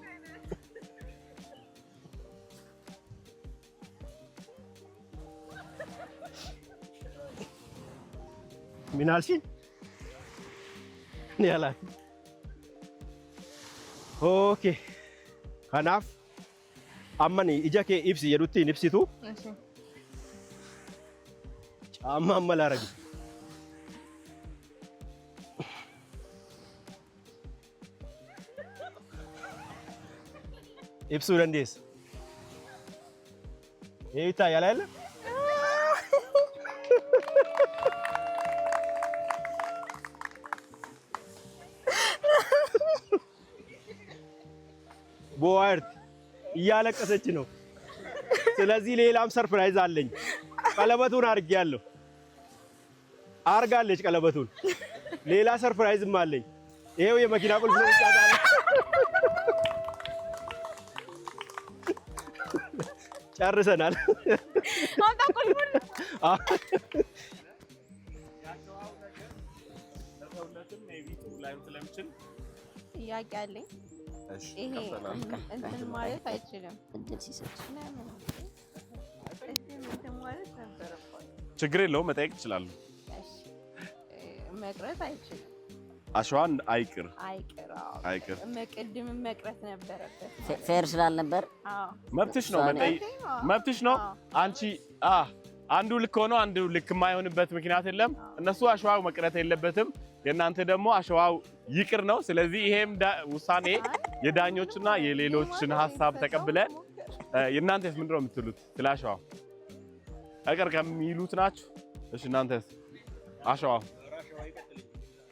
ምን አልሽኝ? ያላ ኦኬ ከናፍ አማኒ ኢጃኬ ኢብሲ የዱቲ ንብሲቱ እሺ ጫማ አመላረግ ኢብሱ ደንዴስ ይታ ያላለ ቦዋርት እያለቀሰች ነው። ስለዚህ ሌላም ሰርፕራይዝ አለኝ። ቀለበቱን አርጌያለሁ። አርጋለች ቀለበቱን። ሌላ ሰርፕራይዝም አለኝ። ይሄው የመኪና ቁልፍ ነው ይጫታል። ጨርሰናል። አውጣ ቁልፉን። ጥያቄ አለኝ። ይሄ እንትን ማለት አይችልም። እድል ሲሰጥ እንትን ማለት ነበረባት። ችግር የለውም መጠየቅ ይችላሉ። መቅረት አይችልም። አሸዋን አይቅር አይቅር ቅድም መቅረት ነበረበት። ፌር ስላልነበር መብትሽ ነው መብትሽ ነው። አንቺ አንዱ ልክ ሆኖ አንዱ ልክ የማይሆንበት ምክንያት የለም። እነሱ አሸዋው መቅረት የለበትም። የእናንተ ደግሞ አሸዋው ይቅር ነው። ስለዚህ ይሄም ውሳኔ የዳኞችና የሌሎችን ሀሳብ ተቀብለን የእናንተስ ምንድን ነው የምትሉት? ስለ አሸዋው አይቀር ከሚሉት ናችሁ? እሺ እናንተስ? አሸዋው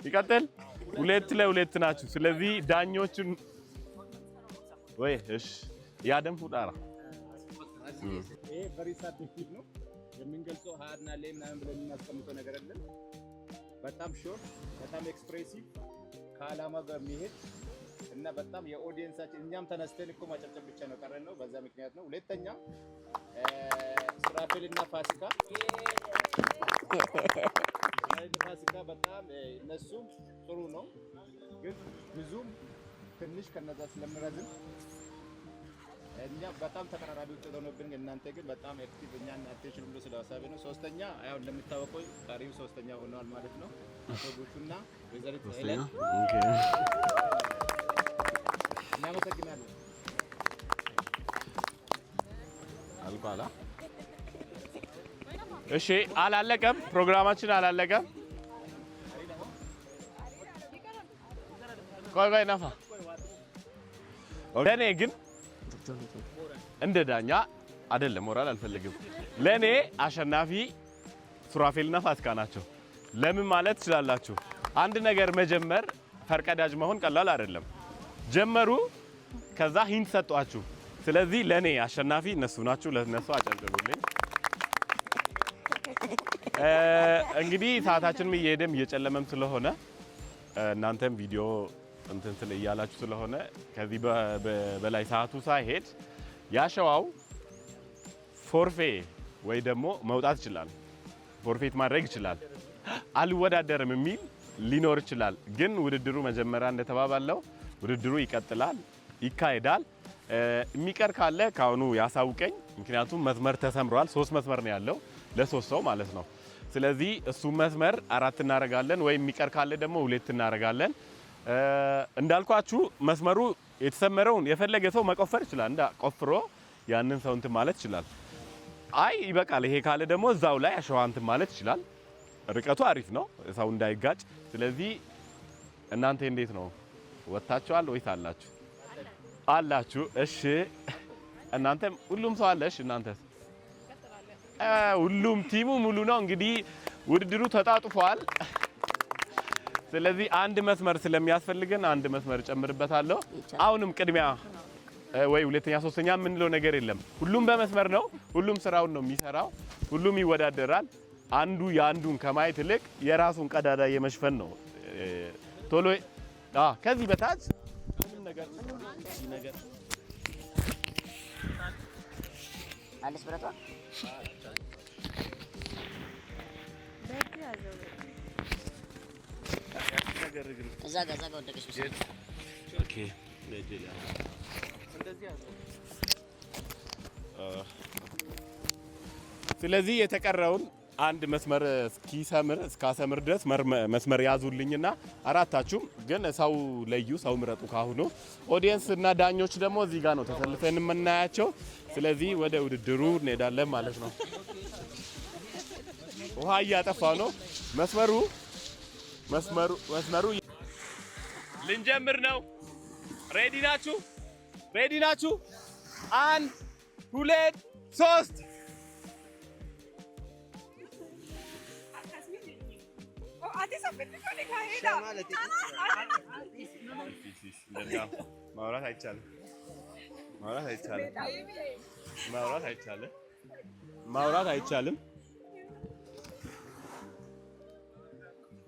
ይቀጥል? 2-2 ናችሁ። ስለዚህ ዳኞችን ወይ እሺ ያደም ፉዳራ ይሄ በሪሳ ቴክኒክ ነው የምንገልጸው። ሃድና ላይ ምናምን ብለን የምናስቀምጠው ነገር አይደለም። በጣም ሾርት፣ በጣም ኤክስፕሬሲቭ ከዓላማ ጋር የሚሄድ እና በጣም የኦዲየንሳችን እኛም ተነስተን እኮ ማጨብጨብ ብቻ ነው ቀረን ነው። በዛ ምክንያት ነው። ሁለተኛ ሱራፌልና ፋሲካ ፋሲካ በጣም እነሱም ጥሩ ነው፣ ግን ብዙም ትንሽ ከነዛ ስለምረዝም እኛ በጣም ተቀራራቢ ውጤት ሆኖብን፣ እናንተ ግን በጣም አክቲቭ እኛን አቴንሽን ብሎ ስለዋሳቢ ነው። ሶስተኛ ያው እንደምታወቀው ቀሪው ሶስተኛ ሆኗል ማለት ነው። አቶቡቹና ወይዘሪት ሄለን እናመሰግናለን። አልቋላ። እሺ አላለቀም፣ ፕሮግራማችን አላለቀም። ቆይ ነፋ ለኔ ግን እንደ ዳኛ አይደለም፣ ሞራል አልፈልግም። ለኔ አሸናፊ ሱራፌልና ፋሲካ ናቸው። ለምን ማለት ትችላላችሁ? አንድ ነገር መጀመር ፈርቀዳጅ መሆን ቀላል አይደለም። ጀመሩ፣ ከዛ ሂንት ሰጧችሁ። ስለዚህ ለኔ አሸናፊ እነሱ ናችሁ። ለነሱ አጨብጭቡልኝ። እንግዲህ ሰዓታችንም እየሄደም እየጨለመም ስለሆነ እናንተም ቪዲዮ እንትን ስለ እያላችሁ ስለሆነ ከዚህ በላይ ሰዓቱ ሳይሄድ ያሸዋው ፎርፌ ወይ ደግሞ መውጣት ይችላል፣ ፎርፌት ማድረግ ይችላል። አልወዳደርም የሚል ሊኖር ይችላል። ግን ውድድሩ መጀመሪያ እንደተባባለው ውድድሩ ይቀጥላል፣ ይካሄዳል። የሚቀር ካለ ካሁኑ ያሳውቀኝ። ምክንያቱም መስመር ተሰምሯል። 3 መስመር ነው ያለው ለ3 ሰው ማለት ነው። ስለዚህ እሱ መስመር 4 እናደርጋለን፣ ወይ የሚቀር ካለ ደግሞ 2 እናደርጋለን። እንዳልኳችሁ መስመሩ የተሰመረውን የፈለገ ሰው መቆፈር ይችላል። ቆፍሮ ያንን ሰው እንትን ማለት ይችላል። አይ ይበቃል ይሄ ካለ ደግሞ እዛው ላይ አሸዋ እንትን ማለት ይችላል። ርቀቱ አሪፍ ነው ሰው እንዳይጋጭ። ስለዚህ እናንተ እንዴት ነው ወጣችኋል ወይስ አላችሁ? አላችሁ። እሺ እናንተም ሁሉም ሰው አለ። እሺ እናንተስ? ሁሉም ቲሙ ሙሉ ነው። እንግዲህ ውድድሩ ተጣጥፏል። ስለዚህ አንድ መስመር ስለሚያስፈልገን አንድ መስመር ጨምርበታለሁ። አሁንም ቅድሚያ ወይ ሁለተኛ ሶስተኛ የምንለው ነገር የለም። ሁሉም በመስመር ነው። ሁሉም ስራውን ነው የሚሰራው። ሁሉም ይወዳደራል። አንዱ የአንዱን ከማየት ይልቅ የራሱን ቀዳዳ የመሽፈን ነው። ቶሎ ከዚህ በታች ምንም ነገር አለስ ብረቷ ግርግር እዛ ጋር ወደቀሽ ኦኬ ለጀላ እንደዚህ ያዘ ስለዚህ የተቀረውን አንድ መስመር እስካሰምር ድረስ መስመር ያዙልኝና አራታችሁም ግን ሰው ለዩ ሰው ምረጡ ካሁኑ ኦዲየንስ እና ዳኞች ደግሞ እዚህ ጋር ነው ተሰልፈን የምናያቸው ስለዚህ ወደ ውድድሩ እንሄዳለን ማለት ነው ውሃ እያጠፋ ነው መስመሩ ልንጀምር ነው ሬዲ ናችሁ 1 2 3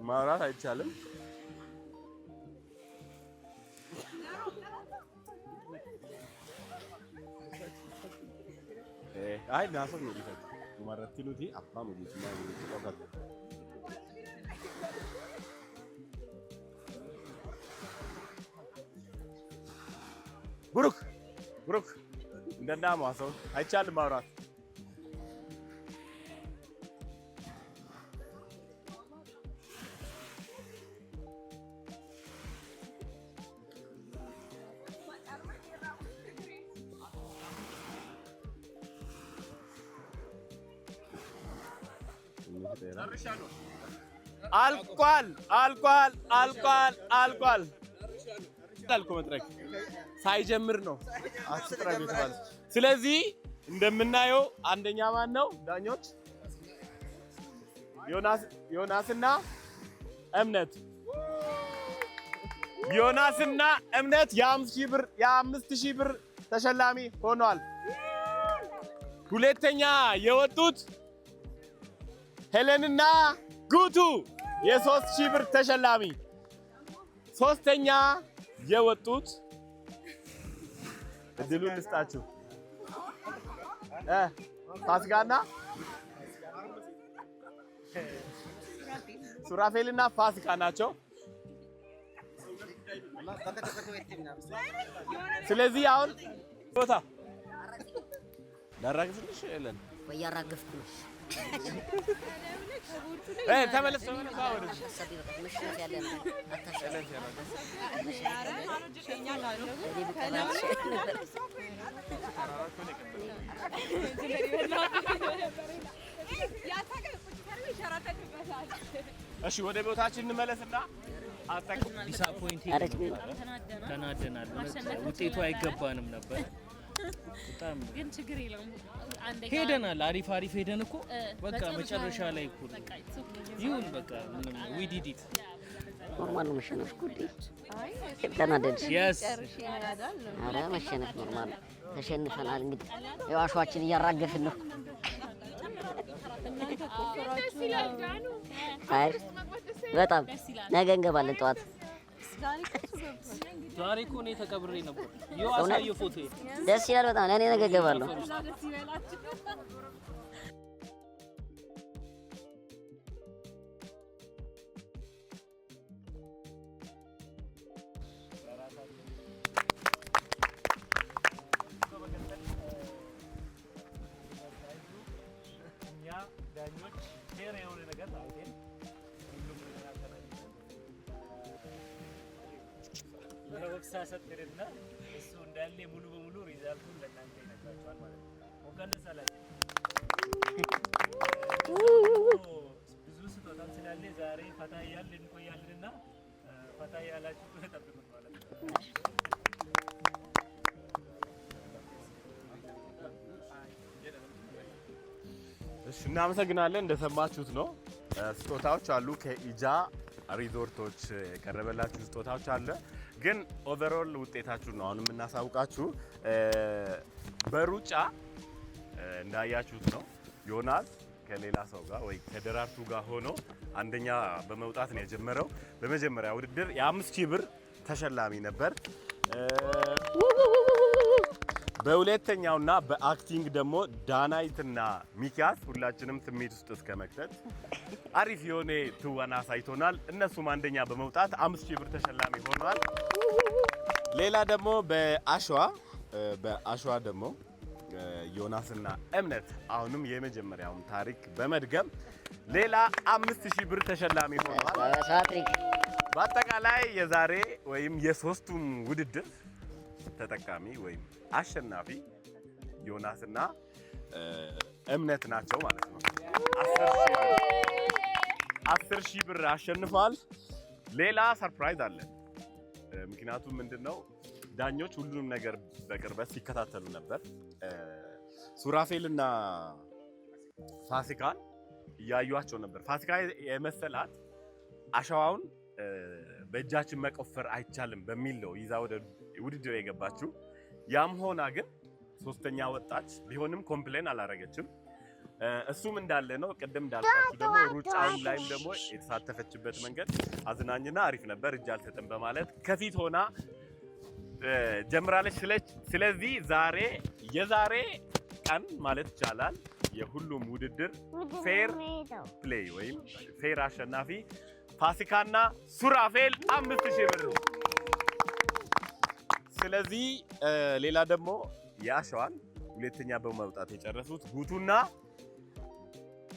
ማውራት አይቻልም አይ ናፈር ነው ዲፈት ማራቲሉቲ አፋሙ ዲስማ ይቆጣል ብሩክ እንደናማ ሰው አይቻልም ማውራት አልቋል አልኩ መድረክ ሳይጀምር ነው አትጥራው የተባለ ስለዚህ እንደምናየው አንደኛ ማን ነው ዳኞች ዮናስና እምነት የ5000 ብር ተሸላሚ ሆኗል ሁለተኛ የወጡት ሄለንና ጉቱ የ3000 ብር ተሸላሚ ሶስተኛ የወጡት እድሉን ልስጣችሁ ፋሲካና ሱራፌልና ፋሲካ ናቸው ስለዚህ አሁን ቦታ ዳራግፍልሽ የለን ወይ ያራግፍኩ ተመለስ እሺ ወደ ቦታችን እንመለስና ዲስአፖይንቲንግ ተናደናል ውጤቱ አይገባንም ነበር በጣም ግን ችግር የለውም ሄደናል አሪፍ ሄደን እኮ በቃ መጨረሻ ላይ እኮ ይሁን በቃ we did it ኖርማል ነው መሸነፍ ጉዴ ተናደድ yes አረ መሸነፍ ኖርማል ተሸንፈናል እንግዲህ ያው አሸዋችን እያራገፍን ነው አይ በጣም ነገ እንገባለን ጠዋት ዛሬ እኮ ነው ተቀብሬ ነበር አሳየው ፎቶ ደስ ይላል በጣም እኔ ነገ እገባለሁ ዳኞች ፌር የሆነ ነገር አይደል ለወቅሳ ሰጥተርና እሱ እንዳለ ሙሉ በሙሉ ሪዛልቱን ለእናንተ ይነግራችኋል ማለት ነው። ወገን ሰላም ብዙ ስጦታም ስላለ ዛሬ ፈታ ያልን እንቆያለንና ፈታ ያላችሁ ተጠብቁት ማለት ነው። እሺ እናመሰግናለን እንደሰማችሁት ነው ስጦታዎች አሉ ከኢጃ ሪዞርቶች የቀረበላችሁ ስጦታዎች አለ ግን ኦቨርኦል ውጤታችሁ ነው አሁን የምናሳውቃችሁ በሩጫ እንዳያችሁት ነው ዮናስ ከሌላ ሰው ጋር ወይ ከደራርቱ ጋር ሆኖ አንደኛ በመውጣት ነው የጀመረው በመጀመሪያ ውድድር የ5000 ብር ተሸላሚ ነበር በሁለተኛውና በአክቲንግ ደግሞ ዳናይትና ሚኪያስ ሁላችንም ስሜት ውስጥ እስከ መክተት አሪፍ የሆነ ትወና ሳይቶናል። እነሱም አንደኛ በመውጣት 5000 ብር ተሸላሚ ሆነዋል። ሌላ ደግሞ በአሸዋ ደግሞ ዮናስና እምነት አሁንም የመጀመሪያውን ታሪክ በመድገም ሌላ 5000 ብር ተሸላሚ ሆነዋል። በአጠቃላይ የዛሬ ወይም የሶስቱም ውድድር ተጠቃሚ ወይም አሸናፊ ዮናስና እምነት ናቸው ማለት ነው። 10,000 ብር አሸንፏል። ሌላ ሰርፕራይዝ አለ። ምክንያቱም ምንድነው ዳኞች ሁሉንም ነገር በቅርበት ሲከታተሉ ነበር። ሱራፌልና ፋሲካን እያዩዋቸው ነበር። ፋሲካ የመሰላት አሸዋውን በእጃችን መቆፈር አይቻልም በሚል ነው ይዛ ወደ ውድድር የገባችው። ያም ሆና ግን ሶስተኛ ወጣች። ቢሆንም ኮምፕሌን አላረገችም። እሱም እንዳለ ነው። ቅድም እንዳልኳችሁ ደግሞ ሩጫውን ላይም ደግሞ የተሳተፈችበት መንገድ አዝናኝና አሪፍ ነበር። እጅ አልሰጥም በማለት ከፊት ሆና ጀምራለች። ስለዚህ የዛሬ ቀን ማለት ይቻላል የሁሉም ውድድር ፌር ፕሌይ ወይም ፌር አሸናፊ ፋሲካና ሱራፌል 5000 ብር። ስለዚህ ሌላ ደግሞ የአሸዋን ሁለተኛ በመውጣት የጨረሱት ጉቱና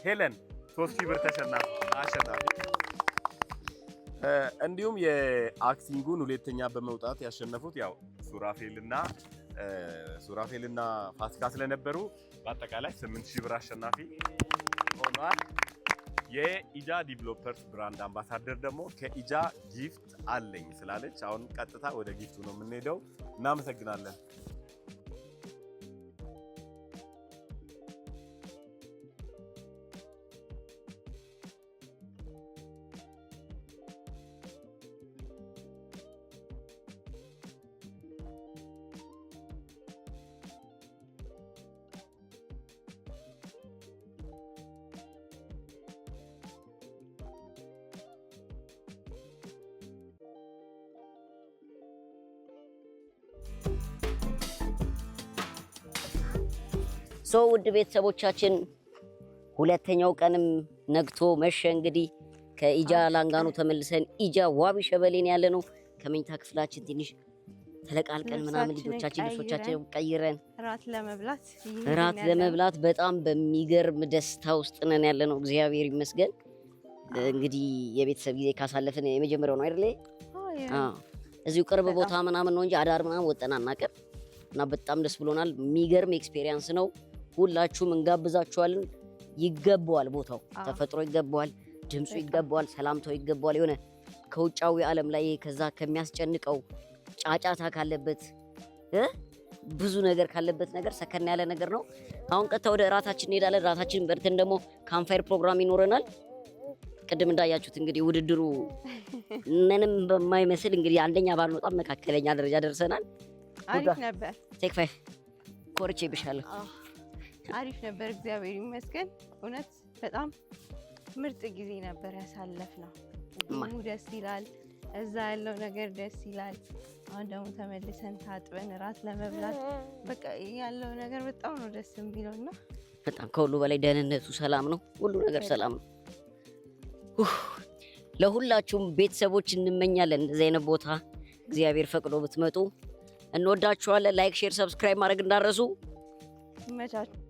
ሄለን 3000 ብር አሸናፊ። እንዲሁም የአክቲንጉን ሁለተኛ በመውጣት ያሸነፉት ያው ሱራፌልና ፋሲካ ስለነበሩ በአጠቃላይ 8000 ብር አሸናፊ ሆኗል። የኢጃ ዲቨሎፐርስ ብራንድ አምባሳደር ደግሞ ከኢጃ ጊፍት አለኝ ስላለች አሁን ቀጥታ ወደ ጊፍቱ ነው የምንሄደው። እናመሰግናለን። ውድ ቤተሰቦቻችን ሁለተኛው ቀንም ነግቶ መሸ። እንግዲህ ከኢጃ ላንጋኖ ተመልሰን ኢጃ ዋቢ ሸበሌን ያለ ነው። ከመኝታ ክፍላችን ትንሽ ተለቃልቀን ምናምን ልጆቻችን ልብሶቻችን ቀይረን ራት ለመብላት በጣም በሚገርም ደስታ ውስጥ ነን ያለ ነው። እግዚአብሔር ይመስገን። እንግዲህ የቤተሰብ ጊዜ ካሳለፍን የመጀመሪያው ነው አይደል? እዚሁ ቅርብ ቦታ ምናምን ነው እንጂ አዳር ምናምን ወጠን አናውቅም እና በጣም ደስ ብሎናል። የሚገርም ኤክስፔሪየንስ ነው። ሁላችሁም እንጋብዛችኋለን። ይገባዋል፣ ቦታው ተፈጥሮ ይገባዋል፣ ድምፁ ይገባዋል፣ ሰላምታው ይገባዋል። የሆነ ከውጫዊ ዓለም ላይ ከዛ ከሚያስጨንቀው ጫጫታ ካለበት ብዙ ነገር ካለበት ነገር ሰከን ያለ ነገር ነው። አሁን ቀጥታ ወደ እራታችን እንሄዳለን። እራታችን በርተን ደግሞ ካምፋየር ፕሮግራም ይኖረናል። ቅድም እንዳያችሁት እንግዲህ ውድድሩ ምንም በማይመስል እንግዲህ አንደኛ ባልወጣም መካከለኛ ደረጃ ደርሰናል። አሪፍ ነበር። ቴክ 5 ኮርቼ ብሻለሁ። አሪፍ ነበር፣ እግዚአብሔር ይመስገን። እውነት በጣም ምርጥ ጊዜ ነበር ያሳለፍነው። ደስ ይላል፣ እዛ ያለው ነገር ደስ ይላል። አሁን ደግሞ ተመልሰን ታጥበን እራት ለመብላት በቃ ያለው ነገር በጣም ነው ደስ የሚለውና በጣም ከሁሉ በላይ ደህንነቱ ሰላም ነው፣ ሁሉ ነገር ሰላም ነው። ለሁላችሁም ቤተሰቦች እንመኛለን እንደዚህ አይነት ቦታ እግዚአብሔር ፈቅዶ ብትመጡ እንወዳችኋለን። ላይክ፣ ሼር፣ ሰብስክራይብ ማድረግ እንዳረሱ። ይመቻችሁ።